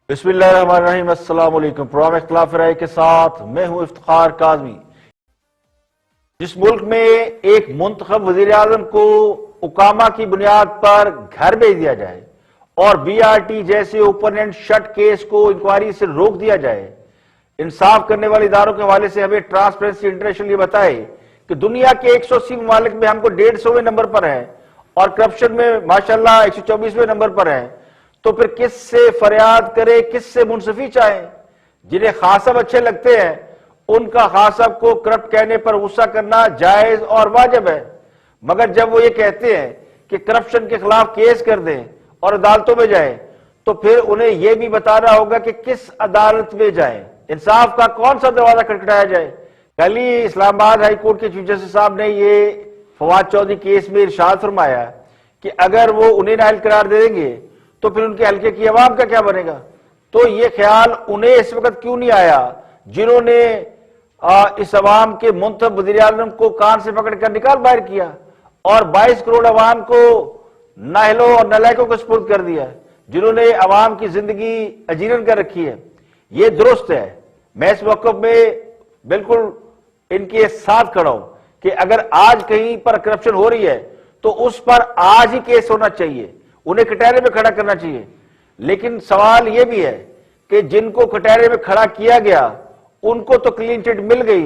بسم اللہ الرحمن الرحیم۔ السلام علیکم۔ پروگرام اختلاف رائے کے ساتھ میں ہوں افتخار کاظمی۔ جس ملک میں ایک منتخب وزیر اعظم کو اقامہ کی بنیاد پر گھر بھیج دیا جائے اور بی آر ٹی جیسے اوپن اینڈ شٹ کیس کو انکوائری سے روک دیا جائے، انصاف کرنے والے اداروں کے حوالے سے ہمیں ٹرانسپیرنسی انٹرنیشنل یہ بتائے کہ دنیا کے 180 ممالک میں ہم کو 150ویں نمبر پر ہیں اور کرپشن میں ماشاءاللہ 124ویں نمبر پر ہیں، تو پھر کس سے فریاد کرے، کس سے منصفی چاہیں؟ جنہیں خاصب اچھے لگتے ہیں ان کا خاصب کو کرپٹ کہنے پر غصہ کرنا جائز اور واجب ہے، مگر جب وہ یہ کہتے ہیں کہ کرپشن کے خلاف کیس کر دیں اور عدالتوں میں جائیں تو پھر انہیں یہ بھی بتانا ہوگا کہ کس عدالت میں جائیں، انصاف کا کون سا دروازہ کھٹکھٹایا جائے۔ کل ہی اسلام آباد ہائی کورٹ کے چیف جسٹس صاحب نے یہ فواد چودھری کیس میں ارشاد فرمایا کہ اگر وہ انہیں نااہل قرار دے دیں گے تو پھر ان کے حلقے کی عوام کا کیا بنے گا؟ تو یہ خیال انہیں اس وقت کیوں نہیں آیا جنہوں نے اس عوام کے منتخب وزیر اعظم کو کان سے پکڑ کر نکال باہر کیا اور 22 کروڑ عوام کو نااہلوں اور نالائقوں کو سپرد کر دیا، جنہوں نے عوام کی زندگی اجیرن کر رکھی ہے۔ یہ درست ہے، میں اس موقع میں بالکل ان کے ساتھ کھڑا ہوں کہ اگر آج کہیں پر کرپشن ہو رہی ہے تو اس پر آج ہی کیس ہونا چاہیے، انہیں کٹہرے میں کھڑا کرنا چاہیے۔ لیکن سوال یہ بھی ہے کہ جن کو کٹہرے میں کھڑا کیا گیا ان کو تو کلین چٹ مل گئی،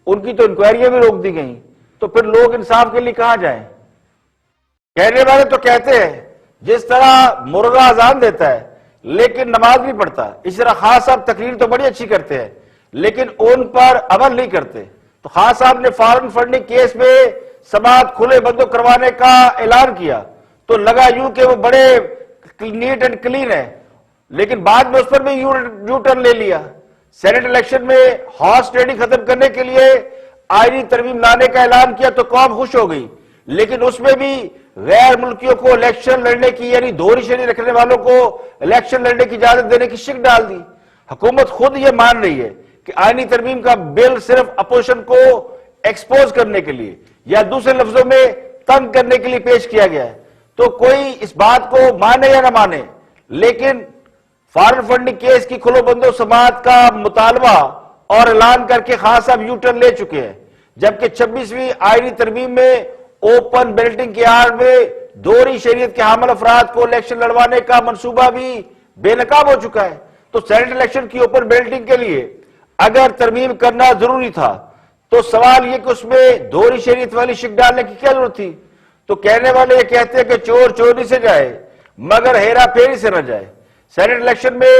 ان کی تو انکوائریاں بھی روک دی گئیں، تو پھر لوگ انصاف کے لیے کہاں جائیں؟ کہنے والے تو کہتے ہیں جس طرح مرغا اذان دیتا ہے لیکن نماز نہیں پڑھتا، اس طرح خان صاحب تقریر تو بڑی اچھی کرتے ہیں لیکن ان پر عمل نہیں کرتے۔ تو خان صاحب نے فارن فنڈنگ کیس میں سماعت کھلے بندوں کروانے کا اعلان کیا تو لگا یوں کہ وہ بڑے نیٹ اینڈ کلین ہے، لیکن بعد میں اس پر بھی یو ٹرن لے لیا۔ سینٹ الیکشن میں ہارس ٹریڈنگ ختم کرنے کے لیے آئینی ترمیم لانے کا اعلان کیا تو قوم خوش ہو گئی، لیکن اس میں بھی غیر ملکیوں کو الیکشن لڑنے کی یعنی دوہری شہری رکھنے والوں کو الیکشن لڑنے کی اجازت دینے کی شک ڈال دی۔ حکومت خود یہ مان رہی ہے کہ آئینی ترمیم کا بل صرف اپوزیشن کو ایکسپوز کرنے کے لیے یا دوسرے لفظوں میں تنگ کرنے کے لیے پیش کیا گیا ہے، تو کوئی اس بات کو مانے یا نہ مانے، لیکن فارن فنڈنگ کیس کی کھلو بندوں سماعت کا مطالبہ اور اعلان کر کے خان صاحب یو ٹرن لے چکے ہیں، جبکہ 26ویں آئینی ترمیم میں اوپن بیلٹنگ کی آڑ میں دوہری شریعت کے حامل افراد کو الیکشن لڑوانے کا منصوبہ بھی بے نقاب ہو چکا ہے۔ تو سینٹ الیکشن کی اوپن بیلٹنگ کے لیے اگر ترمیم کرنا ضروری تھا تو سوال یہ کہ اس میں دوہری شریعت والی شک ڈالنے کی کیا ضرورت تھی؟ تو کہنے والے یہ کہتے ہیں کہ چور چوری سے جائے مگر ہیرا پھیری سے نہ جائے۔ سینٹ الیکشن میں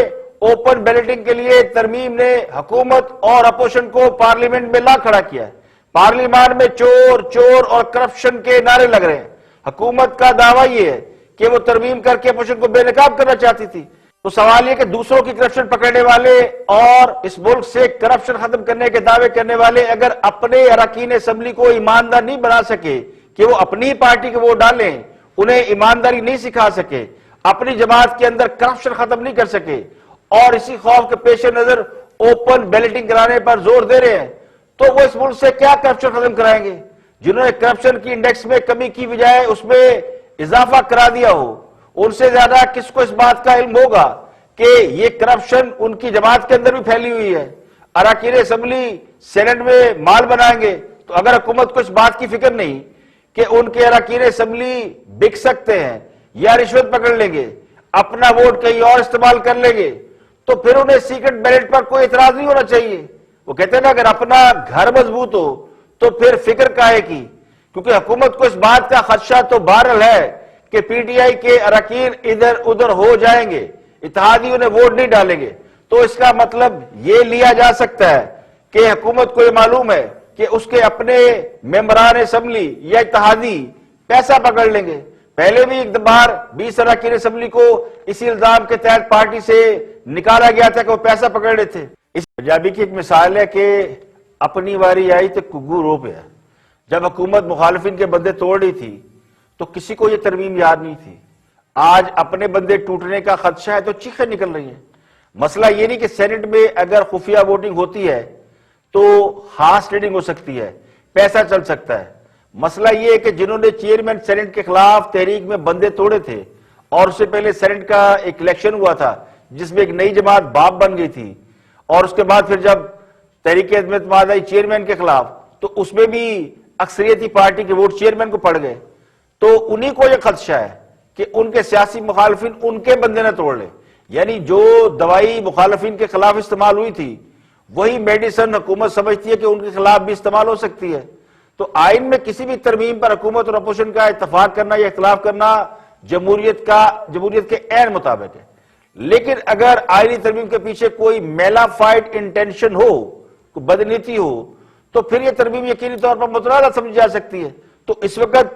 اوپن بیلٹنگ کے لیے ترمیم نے حکومت اور اپوزیشن کو پارلیمنٹ میں لا کھڑا کیا ہے۔ پارلیمان میں چور چور اور کرپشن کے نعرے لگ رہے ہیں۔ حکومت کا دعویٰ یہ ہے کہ وہ ترمیم کر کے اپوزیشن کو بے نقاب کرنا چاہتی تھی۔ تو سوال یہ کہ دوسروں کی کرپشن پکڑنے والے اور اس ملک سے کرپشن ختم کرنے کے دعوے کرنے والے اگر اپنے اراکین اسمبلی کو ایماندار نہیں بنا سکے کہ وہ اپنی پارٹی کے ووٹ ڈالیں، انہیں ایمانداری نہیں سکھا سکے، اپنی جماعت کے اندر کرپشن ختم نہیں کر سکے اور اسی خوف کے پیش نظر اوپن بیلٹنگ کرانے پر زور دے رہے ہیں، تو وہ اس ملک سے کیا کرپشن ختم کرائیں گے؟ جنہوں نے کرپشن کی انڈیکس میں کمی کی بجائے اس میں اضافہ کرا دیا ہو، ان سے زیادہ کس کو اس بات کا علم ہوگا کہ یہ کرپشن ان کی جماعت کے اندر بھی پھیلی ہوئی ہے؟ اراکین اسمبلی سینٹ میں مال بنائیں گے، تو اگر حکومت کو اس بات کی فکر نہیں کہ ان کے اراکین اسمبلی بک سکتے ہیں یا رشوت پکڑ لیں گے، اپنا ووٹ کہیں اور استعمال کر لیں گے، تو پھر انہیں سیکرٹ بیلٹ پر کوئی اعتراض نہیں ہونا چاہیے۔ وہ کہتے ہیں نا اگر اپنا گھر مضبوط ہو تو پھر فکر کاہے کی؟ کیونکہ حکومت کو اس بات کا خدشہ تو بہرحال ہے کہ پی ٹی آئی کے اراکین ادھر ادھر ہو جائیں گے، اتحادی انہیں ووٹ نہیں ڈالیں گے، تو اس کا مطلب یہ لیا جا سکتا ہے کہ حکومت کو یہ معلوم ہے کہ اس کے اپنے ممبران اسمبلی یا اتحادی پیسہ پکڑ لیں گے۔ پہلے بھی ایک بار 20 اراکین اسمبلی کو اسی الزام کے تحت پارٹی سے نکالا گیا تھا کہ وہ پیسہ پکڑ رہے تھے۔ اس پنجابی کی ایک مثال ہے کہ اپنی واری آئی تو کگو رو پیا۔ جب حکومت مخالفین کے بندے توڑ رہی تھی تو کسی کو یہ ترمیم یاد نہیں تھی، آج اپنے بندے ٹوٹنے کا خدشہ ہے تو چیخیں نکل رہی ہیں۔ مسئلہ یہ نہیں کہ سینٹ میں اگر خفیہ ووٹنگ ہوتی ہے تو ہارس ٹریڈنگ ہو سکتی ہے، پیسہ چل سکتا ہے۔ مسئلہ یہ ہے کہ جنہوں نے چیئرمین سینٹ کے خلاف تحریک میں بندے توڑے تھے اور اس سے پہلے سینٹ کا ایک الیکشن ہوا تھا جس میں ایک نئی جماعت باپ بن گئی تھی، اور اس کے بعد پھر جب تحریک اعتماد آئی چیئرمین کے خلاف تو اس میں بھی اکثریتی پارٹی کے ووٹ چیئرمین کو پڑ گئے، تو انہی کو یہ خدشہ ہے کہ ان کے سیاسی مخالفین ان کے بندے نہ توڑ لے، یعنی جو دوائی مخالفین کے خلاف استعمال ہوئی تھی وہی میڈیسن حکومت سمجھتی ہے کہ ان کے خلاف بھی استعمال ہو سکتی ہے۔ تو آئین میں کسی بھی ترمیم پر حکومت اور اپوزیشن کا اتفاق کرنا یا اختلاف کرنا جمہوریت کے عین مطابق ہے، لیکن اگر آئینی ترمیم کے پیچھے کوئی میلافائڈ انٹینشن ہو، کوئی بدنیتی ہو، تو پھر یہ ترمیم یقینی طور پر متنازع سمجھی جا سکتی ہے۔ تو اس وقت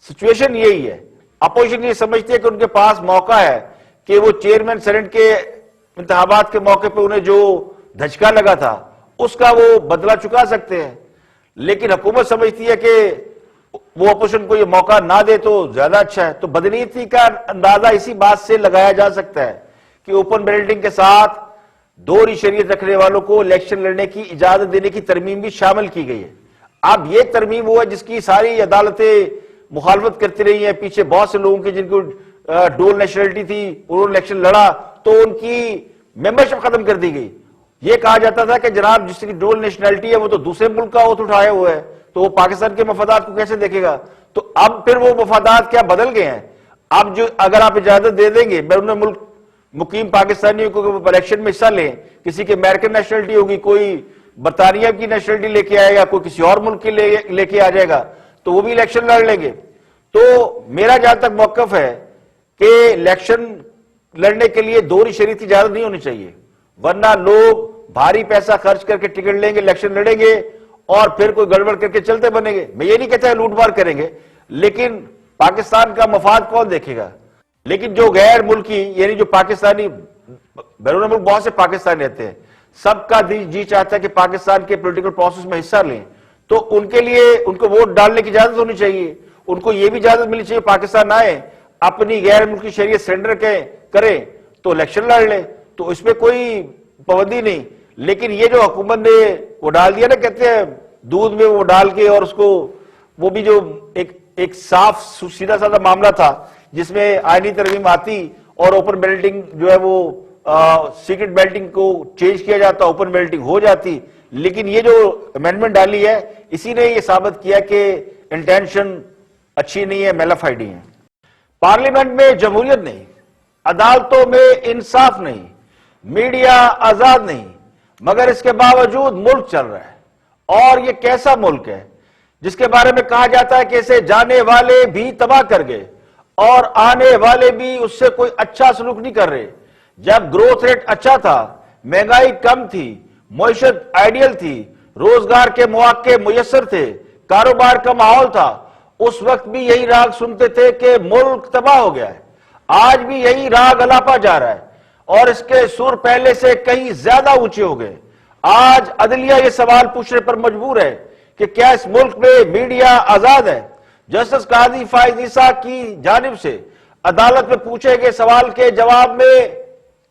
سچویشن یہی ہے، اپوزیشن یہ سمجھتی ہے کہ ان کے پاس موقع ہے کہ وہ چیئرمین سینٹ کے انتخابات کے موقع پہ انہیں جو دھچکا لگا تھا اس کا وہ بدلہ چکا سکتے ہیں، لیکن حکومت سمجھتی ہے کہ وہ اپوزیشن کو یہ موقع نہ دے تو زیادہ اچھا ہے۔ تو بدنیتی کا اندازہ اسی بات سے لگایا جا سکتا ہے کہ اوپن بیلٹنگ کے ساتھ دوہری شریعت رکھنے والوں کو الیکشن لڑنے کی اجازت دینے کی ترمیم بھی شامل کی گئی ہے۔ اب یہ ترمیم وہ ہے جس کی ساری عدالتیں مخالفت کرتی رہی ہیں، پیچھے بہت سے لوگوں کی جن کو ڈول نیشنلٹی تھی انہوں نے الیکشن لڑا تو ان کی ممبرشپ ختم کر دی گئی۔ یہ کہا جاتا تھا کہ جناب جس کی ڈول نیشنلٹی ہے وہ تو دوسرے ملک کا اوت اٹھائے ہوئے ہے، تو وہ پاکستان کے مفادات کو کیسے دیکھے گا؟ تو اب پھر وہ مفادات کیا بدل گئے ہیں؟ اب جو اگر آپ اجازت دے دیں گے بیرون ملک مقیم پاکستانیوں کو کہ وہ الیکشن میں حصہ لیں، کسی کے امریکن نیشنلٹی ہوگی، کوئی برطانیہ کی نیشنلٹی لے کے آئے گا، کوئی کسی اور ملک کی لے کے آ جائے گا تو وہ بھی الیکشن لڑ لیں گے۔ تو میرا جہاں تک موقف ہے کہ الیکشن لڑنے کے لیے دوہری شریعت کی اجازت نہیں ہونی چاہیے، ورنہ لوگ بھاری پیسہ خرچ کر کے ٹکٹ لیں گے، الیکشن لڑیں گے اور پھر کوئی گڑبڑ کر کے چلتے بنیں گے۔ میں یہ نہیں کہتا ہے لوٹ مار کریں گے، لیکن پاکستان کا مفاد کون دیکھے گا؟ لیکن جو غیر ملکی یعنی جو پاکستانی بیرون ملک بہت سے پاکستانی رہتے ہیں، سب کا جی چاہتا ہے کہ پاکستان کے پولیٹیکل پروسیس میں حصہ لیں، تو ان کے لیے ان کو ووٹ ڈالنے کی اجازت ہونی چاہیے، ان کو یہ بھی اجازت ملنی چاہیے پاکستان آئے اپنی غیر ملکی شریعت سرنڈر کریں تو الیکشن لڑ لیں، تو اس میں کوئی پابندی نہیں۔ لیکن یہ جو حکومت نے وہ ڈال دیا نا، کہتے ہیں دودھ میں وہ ڈال کے، اور اس کو وہ بھی جو ایک صاف سیدھا سادہ معاملہ تھا جس میں آئینی ترمیم آتی اور اوپن بیلٹنگ جو ہے وہ سیکرٹ بیلٹنگ کو چینج کیا جاتا، اوپن بیلٹنگ ہو جاتی، لیکن یہ جو امینڈمنٹ ڈالی ہے اسی نے یہ ثابت کیا کہ انٹینشن اچھی نہیں ہے، میلافائڈ ہے۔ پارلیمنٹ میں جمہوریت نہیں، عدالتوں میں انصاف نہیں، میڈیا آزاد نہیں، مگر اس کے باوجود ملک چل رہا ہے۔ اور یہ کیسا ملک ہے جس کے بارے میں کہا جاتا ہے کہ اسے جانے والے بھی تباہ کر گئے اور آنے والے بھی اس سے کوئی اچھا سلوک نہیں کر رہے۔ جب گروتھ ریٹ اچھا تھا، مہنگائی کم تھی، معیشت آئیڈیل تھی، روزگار کے مواقع میسر تھے، کاروبار کا ماحول تھا، اس وقت بھی یہی راگ سنتے تھے کہ ملک تباہ ہو گیا ہے۔ آج بھی یہی راگ الاپا جا رہا ہے اور اس کے سر پہلے سے کہیں زیادہ اونچے ہو گئے۔ آج عدلیہ یہ سوال پوچھنے پر مجبور ہے کہ کیا اس ملک میں میڈیا آزاد ہے؟ جسٹس قاضی فائز عیسیٰ کی جانب سے عدالت میں پوچھے گئے سوال کے جواب میں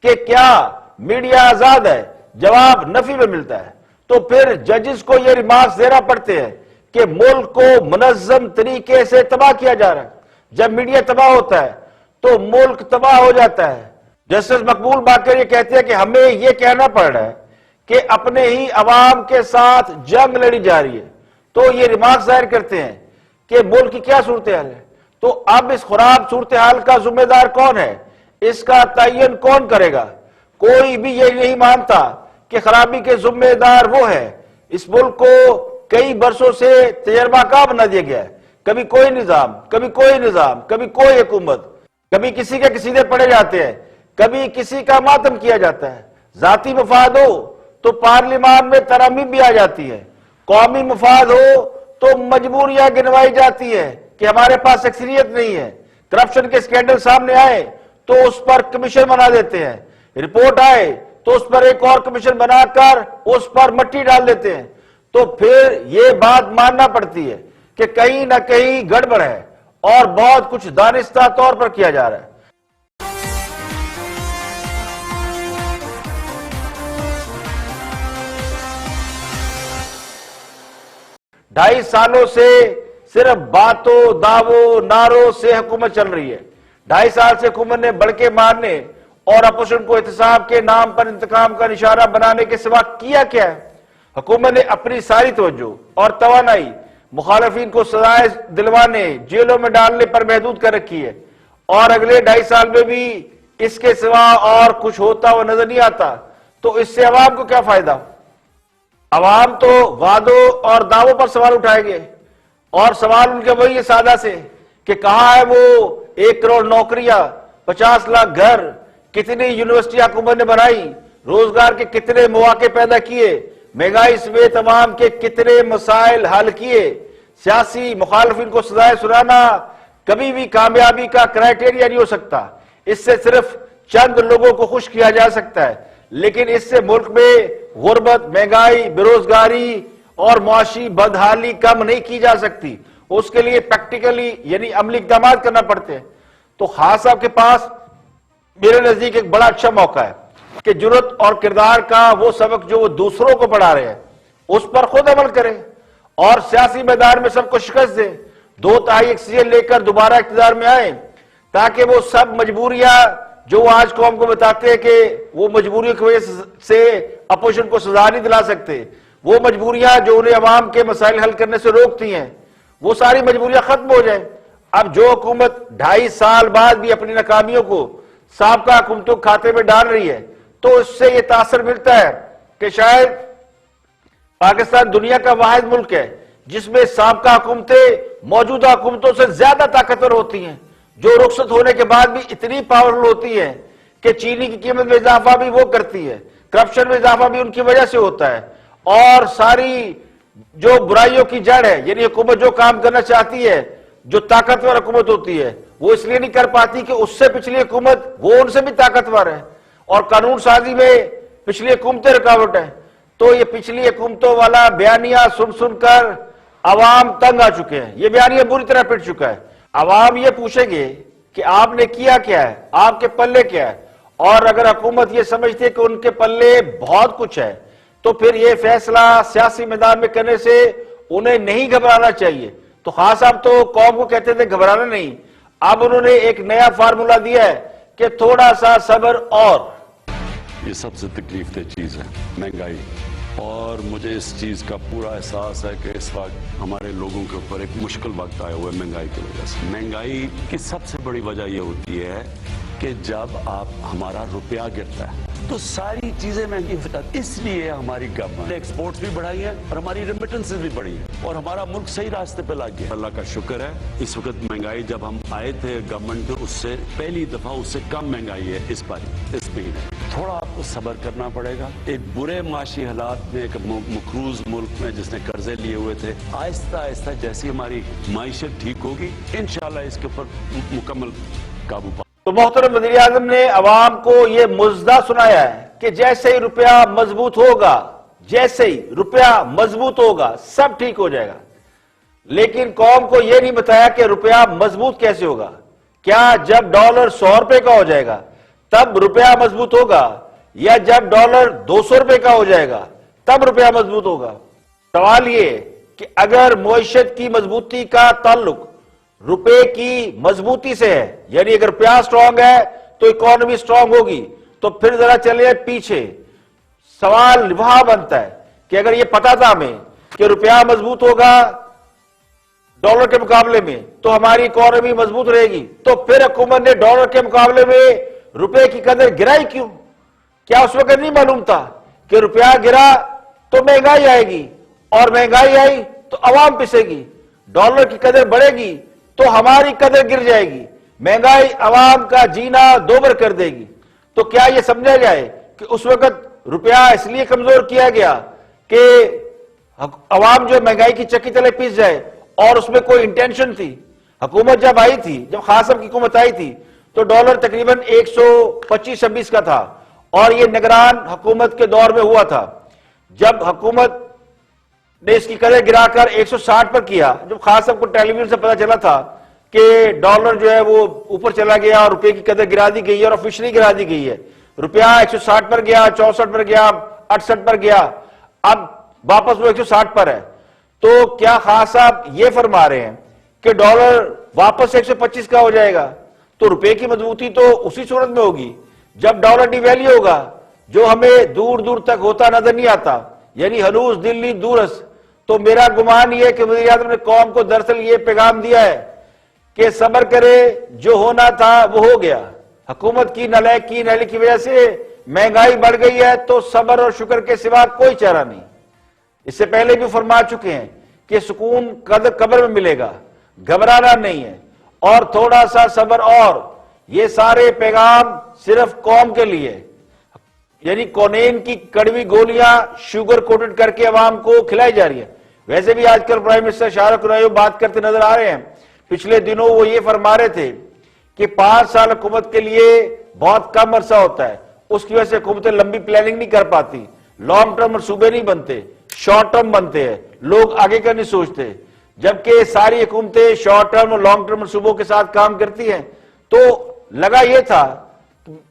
کہ کیا میڈیا آزاد ہے، جواب نفی میں ملتا ہے۔ تو پھر ججز کو یہ ریمارکس دینا پڑتے ہیں کہ ملک کو منظم طریقے سے تباہ کیا جا رہا ہے۔ جب میڈیا تباہ ہوتا ہے تو ملک تباہ ہو جاتا ہے۔ جسٹس مقبول باقر یہ کہتے ہیں کہ ہمیں یہ کہنا پڑ رہا ہے کہ اپنے ہی عوام کے ساتھ جنگ لڑی جا رہی ہے، تو یہ ریمارک ظاہر کرتے ہیں کہ ملک کی کیا صورتحال ہے۔ تو اب اس خراب صورتحال کا ذمہ دار کون ہے؟ اس کا تعین کون کرے گا؟ کوئی بھی یہ نہیں مانتا کہ خرابی کے ذمہ دار وہ ہے۔ اس ملک کو کئی برسوں سے تجربہ کار بنا دیا گیا ہے، کبھی کوئی نظام، کبھی کوئی نظام، کبھی کوئی حکومت، کبھی کسی کے قصیدے پڑھے جاتے ہیں، کبھی کسی کا ماتم کیا جاتا ہے۔ ذاتی مفاد ہو تو پارلیمان میں ترامیم بھی آ جاتی ہے، قومی مفاد ہو تو مجبوریاں گنوائی جاتی ہے کہ ہمارے پاس اکثریت نہیں ہے۔ کرپشن کے سکینڈل سامنے آئے تو اس پر کمیشن بنا دیتے ہیں، رپورٹ آئے تو اس پر ایک اور کمیشن بنا کر اس پر مٹی ڈال دیتے ہیں۔ تو پھر یہ بات ماننا پڑتی ہے کہ کہیں نہ کہیں گڑبڑ ہے اور بہت کچھ دانستہ طور پر کیا جا رہا ہے۔ 2.5 سالوں سے صرف باتوں، دعووں، نعروں سے حکومت چل رہی ہے۔ 2.5 سال سے حکومت نے بڑکے مارنے اور اپوزیشن کو احتساب کے نام پر انتقام کا نشانہ بنانے کے سوا کیا کیا ہے؟ حکومت نے اپنی ساری توجہ اور توانائی مخالفین کو سزائیں دلوانے، جیلوں میں ڈالنے پر محدود کر رکھی ہے، اور اگلے 2.5 سال میں بھی اس کے سوا اور کچھ ہوتا وہ نظر نہیں آتا۔ تو اس سے عوام کو کیا فائدہ؟ عوام تو وعدوں اور دعووں پر سوال اٹھائیں گے، اور سوال ان کے وہی ہے سادہ سے کہ کہاں ہے وہ 1 کروڑ نوکریاں، 50 لاکھ گھر، کتنی یونیورسٹی حکومت نے بنائی، روزگار کے کتنے مواقع پیدا کیے، مہنگائی سمیت تمام کے کتنے مسائل حل کیے۔ سیاسی مخالفین کو سزائیں سنانا کبھی بھی کامیابی کا کرائیٹیریا نہیں ہو سکتا۔ اس سے صرف چند لوگوں کو خوش کیا جا سکتا ہے، لیکن اس سے ملک میں غربت، مہنگائی، بے روزگاری اور معاشی بدحالی کم نہیں کی جا سکتی۔ اس کے لیے پریکٹیکلی یعنی عملی اقدامات کرنا پڑتے ہیں۔ تو خان صاحب کے پاس میرے نزدیک ایک بڑا اچھا موقع ہے کہ جرات اور کردار کا وہ سبق جو وہ دوسروں کو پڑھا رہے ہیں اس پر خود عمل کریں اور سیاسی میدان میں سب کو شکست دیں، 2/3 اکثریت لے کر دوبارہ اقتدار میں آئیں، تاکہ وہ سب مجبوریاں جو آج قوم کو بتاتے ہیں کہ وہ مجبوریوں کی وجہ سے اپوزیشن کو سزا نہیں دلا سکتے، وہ مجبوریاں جو انہیں عوام کے مسائل حل کرنے سے روکتی ہیں، وہ ساری مجبوریاں ختم ہو جائیں۔ اب جو حکومت 2.5 سال بعد بھی اپنی ناکامیوں کو سابقہ حکومتوں کے کھاتے میں ڈال رہی ہے، تو اس سے یہ تاثر ملتا ہے کہ شاید پاکستان دنیا کا واحد ملک ہے جس میں سابقہ حکومتیں موجودہ حکومتوں سے زیادہ طاقتور ہوتی ہیں، جو رخصت ہونے کے بعد بھی اتنی پاورفل ہوتی ہیں کہ چینی کی قیمت میں اضافہ بھی وہ کرتی ہے، کرپشن میں اضافہ بھی ان کی وجہ سے ہوتا ہے، اور ساری جو برائیوں کی جڑ ہے یعنی حکومت جو کام کرنا چاہتی ہے، جو طاقتور حکومت ہوتی ہے، وہ اس لیے نہیں کر پاتی کہ اس سے پچھلی حکومت وہ ان سے بھی طاقتور ہے، اور قانون سازی میں پچھلی حکومتیں رکاوٹ ہیں۔ تو یہ پچھلی حکومتوں والا بیانیہ سن سن کر عوام تنگ آ چکے ہیں، یہ بیانیہ بری طرح پٹ چکا ہے۔ عوام یہ پوچھیں گے کہ آپ نے کیا کیا ہے، آپ کے پلے کیا ہے، اور اگر حکومت یہ سمجھتی ہے کہ ان کے پلے بہت کچھ ہے تو پھر یہ فیصلہ سیاسی میدان میں کرنے سے انہیں نہیں گھبرانا چاہیے۔ تو خان صاحب تو قوم کو کہتے تھے گھبرانا نہیں، اب انہوں نے ایک نیا فارمولا دیا ہے کہ تھوڑا سا صبر اور۔ یہ سب سے تکلیف دہ چیز ہے مہنگائی، اور مجھے اس چیز کا پورا احساس ہے کہ اس وقت ہمارے لوگوں کے اوپر ایک مشکل وقت آیا ہوا ہے مہنگائی کی وجہ سے۔ مہنگائی کی سب سے بڑی وجہ یہ ہوتی ہے کہ جب ہمارا روپیہ گرتا ہے تو ساری چیزیں مہنگی ہو جاتی ہیں۔ اس لیے ہماری گورنمنٹ نے ایکسپورٹس بھی بڑھائی ہیں اور ہماری ریمیٹنسز بھی بڑھی ہیں، اور ہمارا ملک صحیح راستے پہ لگ گیا۔ اللہ کا شکر ہے اس وقت مہنگائی جب ہم آئے تھے گورنمنٹ میں اس سے پہلی دفعہ اس سے کم مہنگائی ہے اس مہینے۔ تھوڑا آپ کو صبر کرنا پڑے گا۔ ایک برے معاشی حالات میں، ایک مقروض ملک میں جس نے قرضے لیے ہوئے تھے، آہستہ آہستہ جیسی ہماری معیشت ٹھیک ہوگی انشاءاللہ اس کے اوپر مکمل قابو پا۔ تو محترم وزیر اعظم نے عوام کو یہ مژدہ سنایا ہے کہ جیسے ہی روپیہ مضبوط ہوگا، جیسے ہی روپیہ مضبوط ہوگا سب ٹھیک ہو جائے گا، لیکن قوم کو یہ نہیں بتایا کہ روپیہ مضبوط کیسے ہوگا۔ کیا جب ڈالر 100 روپے کا ہو جائے گا تب روپیہ مضبوط ہوگا، یا جب ڈالر 200 روپے کا ہو جائے گا تب روپیہ مضبوط ہوگا؟ سوال یہ کہ اگر معیشت کی مضبوطی کا تعلق روپے کی مضبوطی سے ہے، یعنی اگر روپیہ سٹرونگ ہے تو اکانومی سٹرونگ ہوگی، تو پھر ذرا چلے پیچھے۔ سوال وہاں بنتا ہے کہ اگر یہ پتا تھا ہمیں کہ روپیہ مضبوط ہوگا ڈالر کے مقابلے میں تو ہماری اکانومی مضبوط رہے گی، تو پھر حکومت نے ڈالر کے مقابلے میں روپے کی قدر گرائی کیوں؟ کیا اس وقت نہیں معلوم تھا کہ روپیہ گرا تو مہنگائی آئے گی، اور مہنگائی آئی تو عوام پسے گی، ڈالر کی قدر بڑھے گی تو ہماری قدر گر جائے گی، مہنگائی عوام کا جینا دوبر کر دے گی؟ تو کیا یہ سمجھا جائے کہ اس وقت روپیہ اس لیے کمزور کیا گیا کہ عوام جو مہنگائی کی چکی تلے پیس جائے، اور اس میں کوئی انٹینشن تھی؟ حکومت جب آئی تھی، جب خان صاحب کی حکومت آئی تھی تو ڈالر تقریباً 125-26 کا تھا، اور یہ نگران حکومت کے دور میں ہوا تھا۔ جب حکومت نے اس کی قدر گرا کر 160 پر کیا، جب خان صاحب کو ٹیلی ویژن سے پتا چلا تھا کہ ڈالر جو ہے وہ اوپر چلا گیا اور روپے کی قدر گرا دی گئی ہے اور آفیشلی گرا دی گئی ہے، روپیہ 160 پر گیا، 64 پر گیا، 68 پر گیا، اب واپس وہ 160 پر ہے، تو کیا خان صاحب یہ فرما رہے ہیں کہ ڈالر واپس 125 کا ہو جائے گا؟ تو روپے کی مضبوطی تو اسی صورت میں ہوگی جب ڈالر ڈی ویلیو ہوگا جو ہمیں دور دور تک ہوتا نظر نہیں آتا، یعنی ہنوز دلی دورس، تو میرا گمان یہ ہے کہ وزیر اعظم نے قوم کو دراصل یہ پیغام دیا ہے کہ صبر کرے، جو ہونا تھا وہ ہو گیا، حکومت کی نالاحقی کی وجہ سے مہنگائی بڑھ گئی ہے، تو صبر اور شکر کے سوا کوئی چارہ نہیں۔ اس سے پہلے بھی فرما چکے ہیں کہ سکون قبر میں ملے گا، گھبرانا نہیں ہے، اور تھوڑا سا صبر، اور یہ سارے پیغام صرف قوم کے لیے، یعنی کونین کی کڑوی گولیاں شوگر کوٹڈ کر کے عوام کو کھلائی جا رہی ہے۔ ویسے بھی آج کل پرائم منسٹر شاہ رخ خان بات کرتے نظر آ رہے ہیں، پچھلے دنوں وہ یہ فرما رہے تھے کہ 5 سال حکومت کے لیے بہت کم عرصہ ہوتا ہے، اس کی وجہ سے حکومتیں لمبی پلاننگ نہیں کر پاتی، لانگ ٹرم منصوبے نہیں بنتے، شارٹ ٹرم بنتے ہیں، لوگ آگے کا نہیں سوچتے۔ جبکہ ساری حکومتیں شارٹ ٹرم اور لانگ ٹرم منصوبوں کے ساتھ کام کرتی ہیں، تو لگا یہ تھا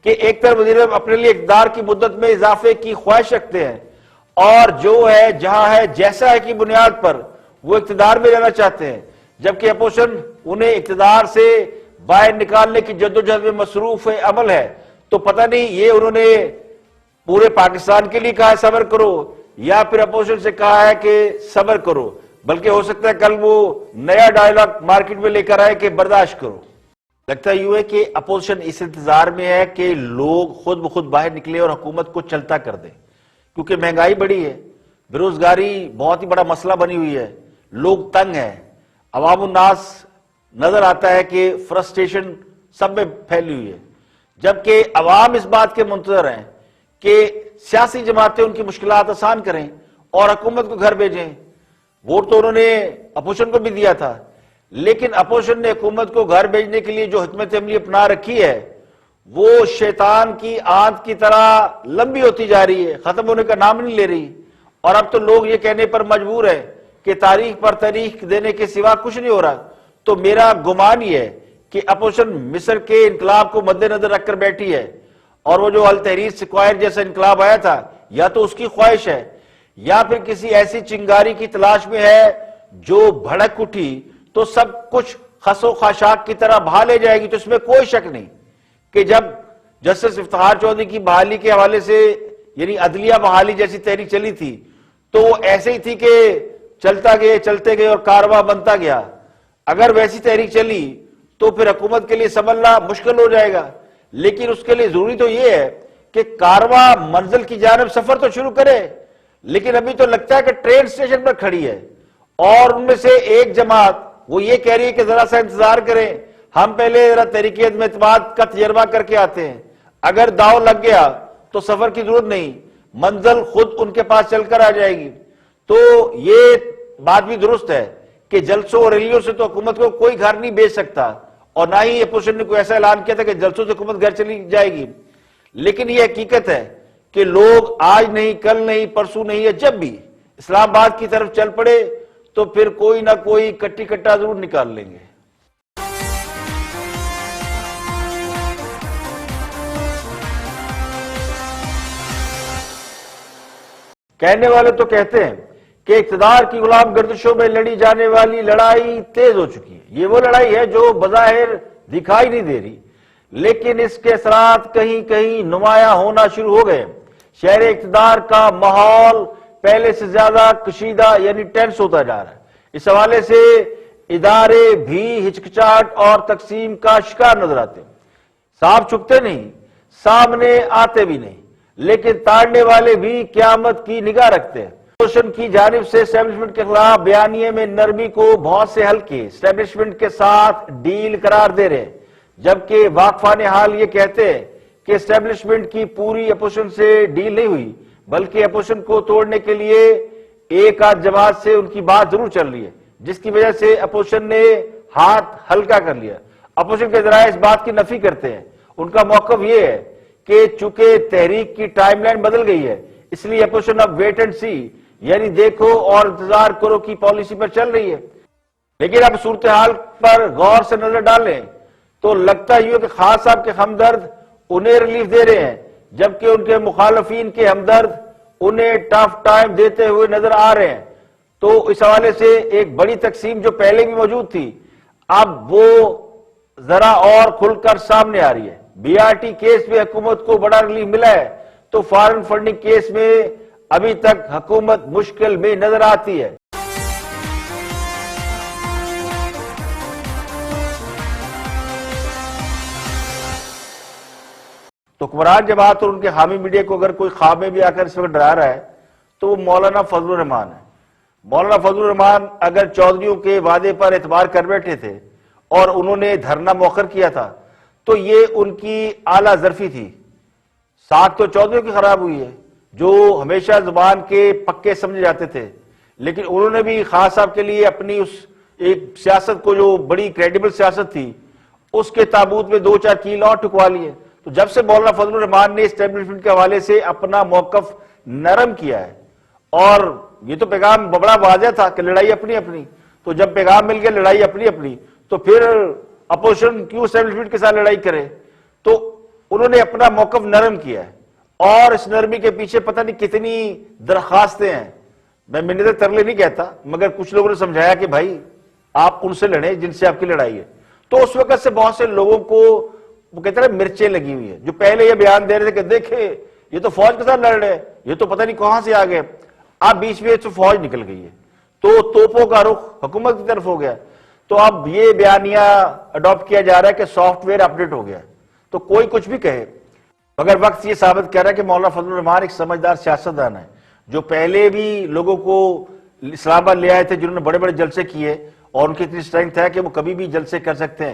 کہ ایک طرف وزیر اعظم اپنے لیے اقتدار کی مدت میں اضافے کی خواہش رکھتے ہیں، اور جو ہے جہاں ہے جیسا ہے کی بنیاد پر وہ اقتدار میں رہنا چاہتے ہیں، جبکہ اپوزیشن انہیں اقتدار سے باہر نکالنے کی جدوجہد میں مصروف عمل ہے۔ تو پتہ نہیں یہ انہوں نے پورے پاکستان کے لیے کہا ہے صبر کرو، یا پھر اپوزیشن سے کہا ہے کہ صبر کرو، بلکہ ہو سکتا ہے کل وہ نیا ڈائیلاگ مارکیٹ میں لے کر آئے کہ برداشت کرو۔ لگتا یوں ہے کہ اپوزیشن اس انتظار میں ہے کہ لوگ خود بخود باہر نکلے اور حکومت کو چلتا کر دیں، کیونکہ مہنگائی بڑی ہے، بیروزگاری بہت ہی بڑا مسئلہ بنی ہوئی ہے، لوگ تنگ ہیں، عوام الناس نظر آتا ہے کہ فرسٹریشن سب میں پھیلی ہوئی ہے، جبکہ عوام اس بات کے منتظر ہیں کہ سیاسی جماعتیں ان کی مشکلات آسان کریں اور حکومت کو گھر بھیجیں۔ ووٹ تو انہوں نے اپوزیشن کو بھی دیا تھا، لیکن اپوزیشن نے حکومت کو گھر بھیجنے کے لیے جو حکمت عملی اپنا رکھی ہے وہ شیطان کی آنت کی طرح لمبی ہوتی جا رہی ہے، ختم ہونے کا نام نہیں لے رہی، اور اب تو لوگ یہ کہنے پر مجبور ہیں کہ تاریخ پر تاریخ دینے کے سوا کچھ نہیں ہو رہا۔ تو میرا گمان یہ ہے کہ اپوزیشن مصر کے انقلاب کو مد نظر رکھ کر بیٹھی ہے، اور وہ جو التحریر سکوائر جیسا انقلاب آیا تھا، یا تو اس کی خواہش ہے یا پھر کسی ایسی چنگاری کی تلاش میں ہے جو بھڑک اٹھی تو سب کچھ خس و خاشاک کی طرح بہا لے جائے گی۔ تو اس میں کوئی شک نہیں کہ جب جسٹس افتخار چودھری کی بحالی کے حوالے سے، یعنی عدلیہ بحالی جیسی تحریک چلی تھی، تو وہ ایسے ہی تھی کہ چلتے گئے اور کارواں بنتا گیا۔ اگر ویسی تحریک چلی تو پھر حکومت کے لیے سنبھلنا مشکل ہو جائے گا، لیکن اس کے لیے ضروری تو یہ ہے کہ کارواں منزل کی جانب سفر تو شروع کرے، لیکن ابھی تو لگتا ہے کہ ٹرین سٹیشن پر کھڑی ہے، اور ان میں سے ایک جماعت وہ یہ کہہ رہی ہے کہ ذرا سا انتظار کریں، ہم پہلے ذرا تحریک عدم اعتماد کا تجربہ کر کے آتے ہیں، اگر داؤ لگ گیا تو سفر کی ضرورت نہیں، منزل خود ان کے پاس چل کر آ جائے گی۔ تو یہ بات بھی درست ہے کہ جلسوں اور ریلیوں سے تو حکومت کو کوئی گھر نہیں بھیج سکتا، اور نہ ہی اپوزیشن نے کوئی ایسا اعلان کیا تھا کہ جلسوں سے حکومت گھر چلی جائے گی، لیکن یہ حقیقت ہے کہ لوگ آج نہیں، کل نہیں، پرسوں نہیں، ہے جب بھی اسلام آباد کی طرف چل پڑے تو پھر کوئی نہ کوئی کٹی کٹا ضرور نکال لیں گے۔ کہنے والے تو کہتے ہیں کہ اقتدار کی غلام گردشوں میں لڑی جانے والی لڑائی تیز ہو چکی ہے، یہ وہ لڑائی ہے جو بظاہر دکھائی نہیں دے رہی، لیکن اس کے اثرات کہیں کہیں نمایاں ہونا شروع ہو گئے۔ شہر اقتدار کا ماحول پہلے سے زیادہ کشیدہ یعنی ٹینس ہوتا جا رہا ہے۔ اس حوالے سے ادارے بھی ہچکچاہٹ اور تقسیم کا شکار نظر آتے ہیں، صاحب چھپتے نہیں، سامنے آتے بھی نہیں، لیکن تاڑنے والے بھی قیامت کی نگاہ رکھتے ہیں۔ اپوزیشن کی جانب سے اسٹیبلشمنٹ کے خلاف بیانیے میں نرمی کو بہت سے حلقے اسٹیبلشمنٹ کے ساتھ ڈیل قرار دے رہے ہیں، جبکہ واقفان حال یہ کہتے ہیں کہ اسٹیبلشمنٹ کی پوری اپوزیشن سے ڈیل نہیں ہوئی، بلکہ اپوزیشن کو توڑنے کے لیے ایک آدھ جماعت سے ان کی بات ضرور چل رہی ہے، جس کی وجہ سے اپوزیشن نے ہاتھ ہلکا کر لیا۔ اپوزیشن کے ذرائع اس بات کی نفی کرتے ہیں، ان کا موقف یہ ہے کہ چونکہ تحریک کی ٹائم لائن بدل گئی ہے، اس لیے اپوزیشن اب ویٹ اینڈ سی یعنی دیکھو اور انتظار کرو کی پالیسی پر چل رہی ہے۔ لیکن اب صورتحال پر غور سے نظر ڈالیں تو لگتا ہی ہے کہ خان صاحب کے ہمدرد انہیں ریلیف دے رہے ہیں، جبکہ ان کے مخالفین کے ہمدرد انہیں ٹف ٹائم دیتے ہوئے نظر آ رہے ہیں۔ تو اس حوالے سے ایک بڑی تقسیم جو پہلے بھی موجود تھی اب وہ ذرا اور کھل کر سامنے آ رہی ہے۔ BRT کیس میں حکومت کو بڑا ریلیف ملا ہے تو فارن فنڈنگ کیس میں ابھی تک حکومت مشکل میں نظر آتی ہے۔ تو حکمران جماعت اور ان کے حامی میڈیا کو اگر کوئی خواب میں بھی آ کر اس وقت ڈرا رہا ہے تو وہ مولانا فضل الرحمان ہے۔ مولانا فضل الرحمان اگر چودھریوں کے وعدے پر اعتبار کر بیٹھے تھے اور انہوں نے دھرنا مؤخر کیا تھا تو یہ ان کی اعلیٰ ظرفی تھی۔ ساکھ تو چودھریوں کی خراب ہوئی ہے جو ہمیشہ زبان کے پکے سمجھے جاتے تھے، لیکن انہوں نے بھی خان صاحب کے لیے اپنی اس ایک سیاست کو جو بڑی کریڈیبل سیاست تھی اس کے تابوت میں 2-4 کیل اور ٹکوا لیے۔ تو جب سے مولانا فضل الرحمان نے اسٹیبلشمنٹ کے حوالے سے اپنا موقف نرم کیا ہے، اور یہ تو پیغام بڑا واضح تھا کہ لڑائی اپنی اپنی، تو جب پیغام مل گیا لڑائی اپنی اپنی تو پھر اپوزیشن کیوں اسٹیبلشمنٹ کے ساتھ لڑائی کرے؟ تو انہوں نے اپنا موقف نرم کیا ہے، اور اس نرمی کے پیچھے پتہ نہیں کتنی درخواستیں ہیں۔ میں منت ترلے نہیں کہتا، مگر کچھ لوگوں نے سمجھایا کہ بھائی آپ ان سے لڑیں جن سے آپ کی لڑائی ہے۔ تو اس وقت سے بہت سے لوگوں کو وہ کہتے ہیں مرچیں لگی ہوئی ہیں، جو پہلے یہ بیان دے رہے تھے کہ دیکھیں یہ تو فوج کے ساتھ لڑ رہے ہیں، یہ تو پتہ نہیں کہاں سے آ گئے۔ اب بیچ میں تو فوج نکل گئی ہے تو توپوں کا رخ حکومت کی طرف ہو گیا، تو اب یہ بیانیہ اڈاپٹ کیا جا رہا ہے کہ سافٹ ویئر اپڈیٹ ہو گیا ہے۔ تو کوئی کچھ بھی کہے مگر وقت یہ ثابت کر رہا ہے کہ مولانا فضل الرحمان ایک سمجھدار سیاستدان ہے جو پہلے بھی لوگوں کو اسلام آباد لے آئے تھے، جنہوں نے بڑے بڑے جلسے کیے اور ان کی اتنی اسٹرینتھ ہے کہ وہ کبھی بھی جلسے کر سکتے ہیں۔